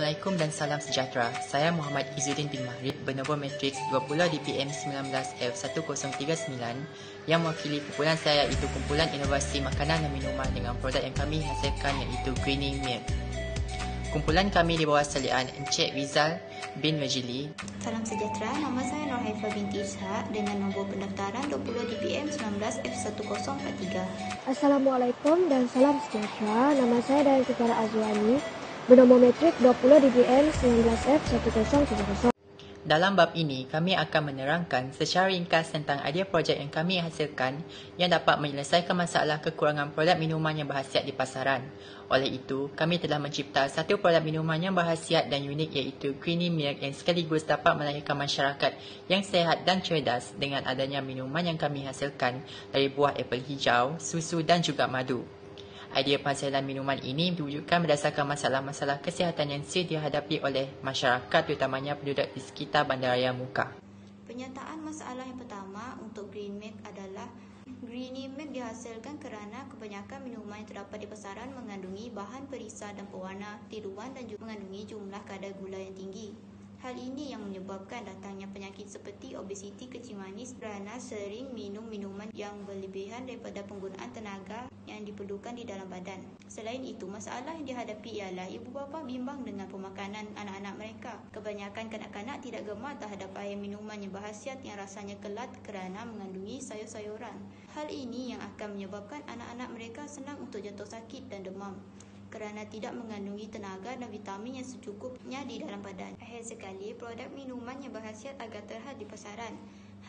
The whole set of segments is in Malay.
Assalamualaikum dan salam sejahtera. Saya Muhammad Izzuddin bin Mahrib bernombor matriks 20 DPM 19F1039 yang mewakili kumpulan saya iaitu Kumpulan Inovasi Makanan dan Minuman dengan produk yang kami hasilkan iaitu Greeny Milk. Kumpulan kami di bawah salian Encik Rizal bin Majili. Salam sejahtera, nama saya Nurhaifah binti Ishak dengan nombor pendaftaran 20 DPM 19F1043. Assalamualaikum dan salam sejahtera. Nama saya Dayan Kifara Azwani bernombor metrik 20 DPM 19F1070. Dalam bab ini, kami akan menerangkan secara ringkas tentang idea projek yang kami hasilkan yang dapat menyelesaikan masalah kekurangan produk minuman yang berkhasiat di pasaran. Oleh itu, kami telah mencipta satu produk minuman yang berkhasiat dan unik iaitu Greeny Milk yang sekaligus dapat melahirkan masyarakat yang sihat dan cerdas dengan adanya minuman yang kami hasilkan dari buah apel hijau, susu dan juga madu. Idea penghasilan minuman ini diwujudkan berdasarkan masalah-masalah kesihatan yang serius dihadapi oleh masyarakat terutamanya penduduk di sekitar Bandaraya Mukah. Penyataan masalah yang pertama untuk Greeny Milk adalah Greeny Milk dihasilkan kerana kebanyakan minuman yang terdapat di pasaran mengandungi bahan perisa dan pewarna tiruan dan juga mengandungi jumlah kadar gula yang tinggi. Hal ini yang menyebabkan datangnya penyakit seperti obesiti kecil manis kerana sering minum minuman yang berlebihan daripada penggunaan tenaga yang diperlukan di dalam badan. Selain itu, masalah yang dihadapi ialah ibu bapa bimbang dengan pemakanan anak-anak mereka. Kebanyakan kanak-kanak tidak gemar terhadap air minuman yang berkhasiat yang rasanya kelat kerana mengandungi sayur-sayuran. Hal ini yang akan menyebabkan anak-anak mereka senang untuk jatuh sakit dan demam kerana tidak mengandungi tenaga dan vitamin yang secukupnya di dalam badan. Akhir sekali, produk minuman yang berkhasiat agak terhad di pasaran.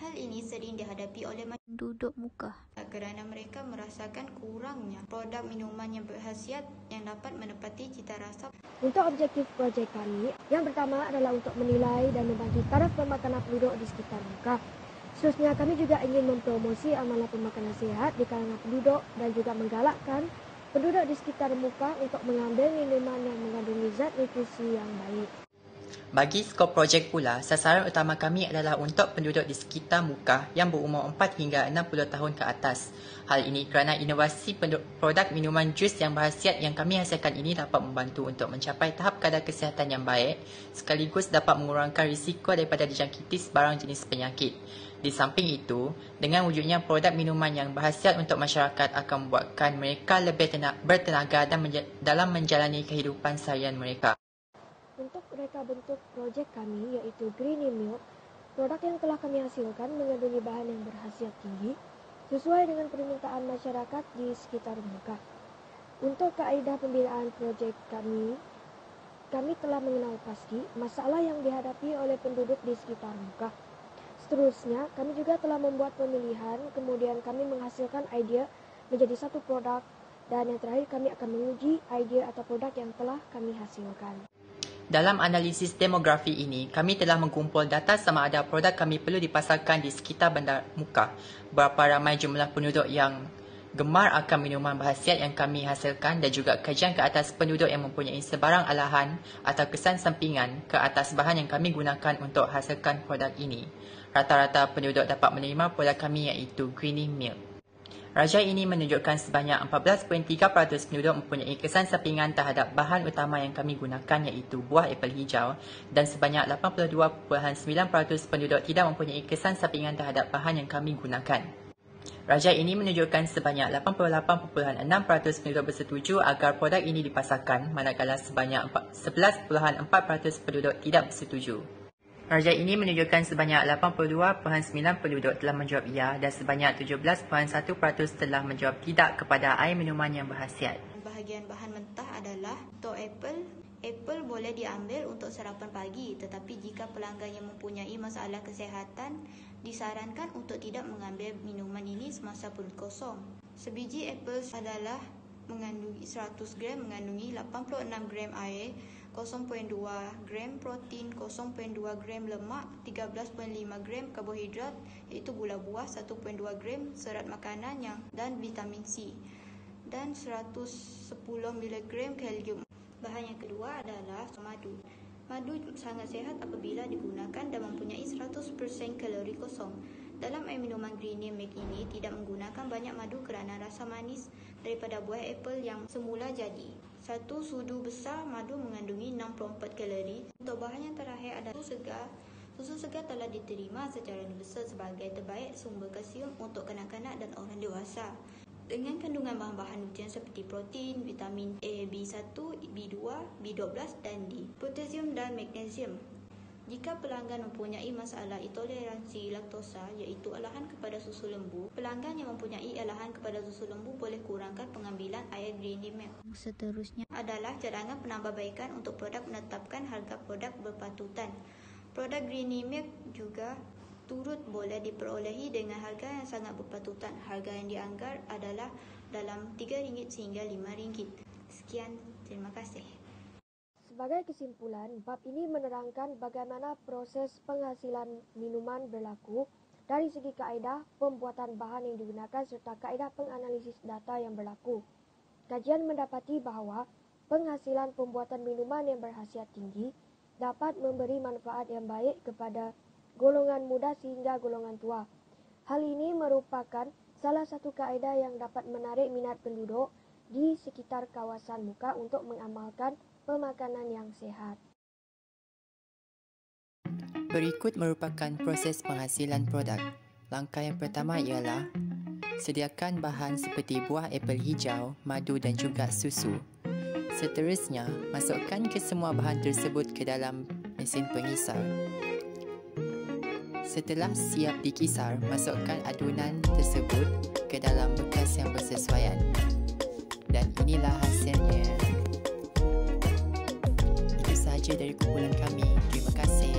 Hal ini sering dihadapi oleh penduduk Mukah kerana mereka merasakan kurangnya produk minuman yang berkhasiat yang dapat menepati cita rasa. Untuk objektif projek kami, yang pertama adalah untuk menilai dan membagi taraf pemakanan penduduk di sekitar Mukah. Seterusnya, kami juga ingin mempromosi amalan pemakanan sihat di kalangan penduduk dan juga menggalakkan penduduk di sekitar Mukah untuk mengambil minuman yang mengandungi zat nutrisi yang baik. Bagi skop projek pula, sasaran utama kami adalah untuk penduduk di sekitar Mukah yang berumur 4 hingga 60 tahun ke atas. Hal ini kerana inovasi produk minuman jus yang berkhasiat yang kami hasilkan ini dapat membantu untuk mencapai tahap kadar kesihatan yang baik sekaligus dapat mengurangkan risiko daripada dijangkiti sebarang jenis penyakit. Di samping itu, dengan wujudnya produk minuman yang berkhasiat untuk masyarakat akan membuatkan mereka lebih bertenaga dalam menjalani kehidupan seharian mereka. Untuk reka bentuk projek kami iaitu Greeny Milk, produk yang telah kami hasilkan mengandungi bahan yang berkhasiat tinggi sesuai dengan permintaan masyarakat di sekitar Mukah. Untuk kaedah pembinaan projek kami telah mengenal pasti masalah yang dihadapi oleh penduduk di sekitar Mukah. Seterusnya, kami juga telah membuat pemilihan, kemudian kami menghasilkan idea menjadi satu produk, dan yang terakhir kami akan menguji idea atau produk yang telah kami hasilkan. Dalam analisis demografi ini, kami telah mengumpul data sama ada produk kami perlu dipasarkan di sekitar Bandar Mukah, berapa ramai jumlah penduduk yang gemar akan minuman berkhasiat yang kami hasilkan dan juga kajian ke atas penduduk yang mempunyai sebarang alahan atau kesan sampingan ke atas bahan yang kami gunakan untuk hasilkan produk ini. Rata-rata penduduk dapat menerima produk kami iaitu Greeny Milk. Rajai ini menunjukkan sebanyak 14.3% penduduk mempunyai kesan sampingan terhadap bahan utama yang kami gunakan iaitu buah apel hijau dan sebanyak 82.9% penduduk tidak mempunyai kesan sampingan terhadap bahan yang kami gunakan. Rajai ini menunjukkan sebanyak 88.6% penduduk bersetuju agar produk ini dipasarkan manakala sebanyak 11.4% penduduk tidak bersetuju. Rajai ini menunjukkan sebanyak 82.9% penduduk telah menjawab ya dan sebanyak 17.1% telah menjawab tidak kepada air minuman yang berkhasiat. Bahagian bahan mentah adalah untuk apel. Apel boleh diambil untuk sarapan pagi, tetapi jika pelanggan yang mempunyai masalah kesihatan disarankan untuk tidak mengambil minuman ini semasa perut kosong. Sebiji apel adalah mengandungi 100 gram mengandungi 86 gram air, 0.2 gram protein, 0.2 gram lemak, 13.5 gram karbohidrat iaitu gula buah, 1.2 gram serat makanan dan vitamin C dan 110 mg kalium. Bahan yang kedua adalah madu. Madu sangat sihat apabila digunakan dan mempunyai 100% kalori kosong. Dalam air minuman Greeny Milk ini tidak menggunakan banyak madu kerana rasa manis daripada buah apel yang semula jadi. Satu sudu besar madu mengandungi 64 kalori. Untuk bahan yang terakhir ada susu segar. Susu segar telah diterima secara universal sebagai terbaik sumber kalsium untuk kanak-kanak dan orang dewasa. Dengan kandungan bahan-bahan nutrien seperti protein, vitamin A, B1, B2, B12 dan D, potasium dan magnesium. Jika pelanggan mempunyai masalah intoleransi laktosa iaitu alahan kepada susu lembu, pelanggan yang mempunyai alahan kepada susu lembu boleh kurangkan pengambilan air Greeny Milk. Seterusnya adalah cadangan penambahbaikan untuk produk menetapkan harga produk berpatutan. Produk Greeny Milk juga turut boleh diperolehi dengan harga yang sangat berpatutan. Harga yang dianggar adalah dalam RM3 sehingga RM5. Sekian, terima kasih. Sebagai kesimpulan, bab ini menerangkan bagaimana proses penghasilan minuman berlaku dari segi kaedah pembuatan bahan yang digunakan serta kaedah penganalisis data yang berlaku. Kajian mendapati bahawa penghasilan pembuatan minuman yang berkhasiat tinggi dapat memberi manfaat yang baik kepada golongan muda sehingga golongan tua. Hal ini merupakan salah satu kaedah yang dapat menarik minat penduduk di sekitar kawasan muka untuk mengamalkan pemakanan yang sehat. Berikut merupakan proses penghasilan produk. Langkah yang pertama ialah sediakan bahan seperti buah apel hijau, madu dan juga susu. Seterusnya, masukkan ke semua bahan tersebut ke dalam mesin pengisar. Setelah siap dikisar, masukkan adunan tersebut ke dalam bekas yang bersesuaian. Dan inilah hasilnya. Itu sahaja dari kumpulan kami. Terima kasih.